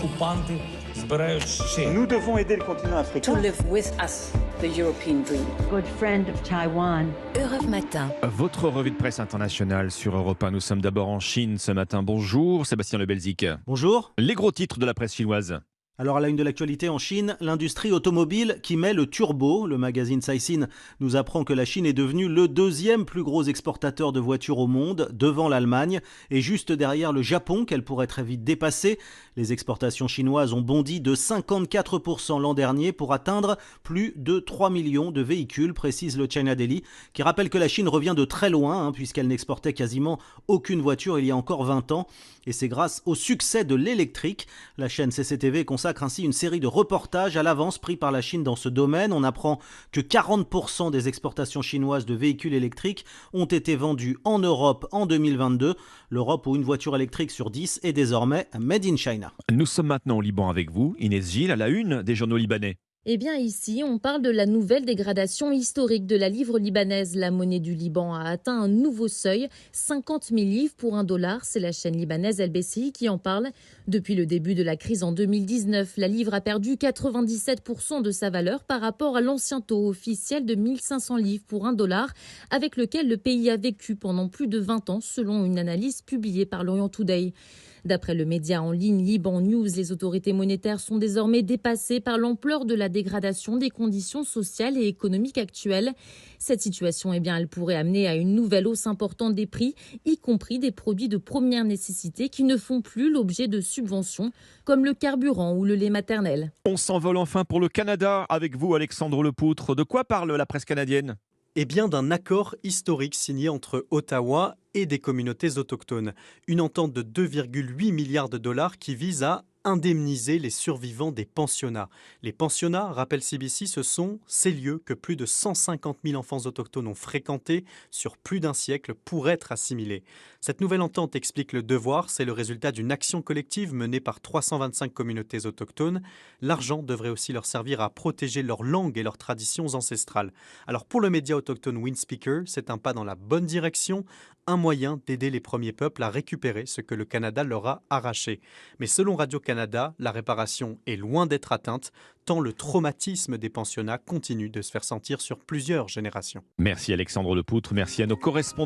окупанти збирають ще. Nous devons aider le continent to africain. live with us the European dream. Good friend of Taiwan. Europe Matin. Votre revue de presse internationale sur Europe 1. Nous sommes d'abord en Chine ce matin. Bonjour Sébastien Lebelzik. Bonjour. Les gros titres de la presse chinoise. Alors à la une de l'actualité en Chine, l'industrie automobile qui met le turbo. Le magazine Caixin nous apprend que la Chine est devenue le deuxième plus gros exportateur de voitures au monde, devant l'Allemagne, et juste derrière le Japon qu'elle pourrait très vite dépasser. Les exportations chinoises ont bondi de 54% l'an dernier pour atteindre plus de 3 millions de véhicules, précise le China Daily, qui rappelle que la Chine revient de très loin, puisqu'elle n'exportait quasiment aucune voiture il y a encore 20 ans. Et c'est grâce au succès de l'électrique. La chaîne CCTV consacre ainsi une série de reportages à l'avance pris par la Chine dans ce domaine. On apprend que 40% des exportations chinoises de véhicules électriques ont été vendues en Europe en 2022. L'Europe où une voiture électrique sur 10 est désormais made in China. Nous sommes maintenant au Liban avec vous. Inès Gilles à la une des journaux libanais. Eh bien ici, on parle de la nouvelle dégradation historique de la livre libanaise. La monnaie du Liban a atteint un nouveau seuil, 50 000 livres pour $1. C'est la chaîne libanaise LBCI qui en parle. Depuis le début de la crise en 2019, la livre a perdu 97% de sa valeur par rapport à l'ancien taux officiel de 1500 livres pour $1, avec lequel le pays a vécu pendant plus de 20 ans, selon une analyse publiée par l'Orient Today. D'après le média en ligne Liban News, les autorités monétaires sont désormais dépassées par l'ampleur de la dégradation des conditions sociales et économiques actuelles. Cette situation, elle pourrait amener à une nouvelle hausse importante des prix, y compris des produits de première nécessité qui ne font plus l'objet de subventions, comme le carburant ou le lait maternel. On s'envole enfin pour le Canada avec vous, Alexandre Lepoutre. De quoi parle la presse canadienne ? Eh bien, d'un accord historique signé entre Ottawa et des communautés autochtones. Une entente de 2,8 milliards de dollars qui vise à indemniser les survivants des pensionnats. Les pensionnats, rappelle CBC, ce sont ces lieux que plus de 150 000 enfants autochtones ont fréquentés sur plus d'un siècle pour être assimilés. Cette nouvelle entente explique le devoir, c'est le résultat d'une action collective menée par 325 communautés autochtones. L'argent devrait aussi leur servir à protéger leur langue et leurs traditions ancestrales. Alors pour le média autochtone Windspeaker, c'est un pas dans la bonne direction, un moyen d'aider les premiers peuples à récupérer ce que le Canada leur a arraché. Mais selon Radio-Canada, la réparation est loin d'être atteinte, tant le traumatisme des pensionnats continue de se faire sentir sur plusieurs générations. Merci Alexandre Lepoutre, merci à nos correspondants.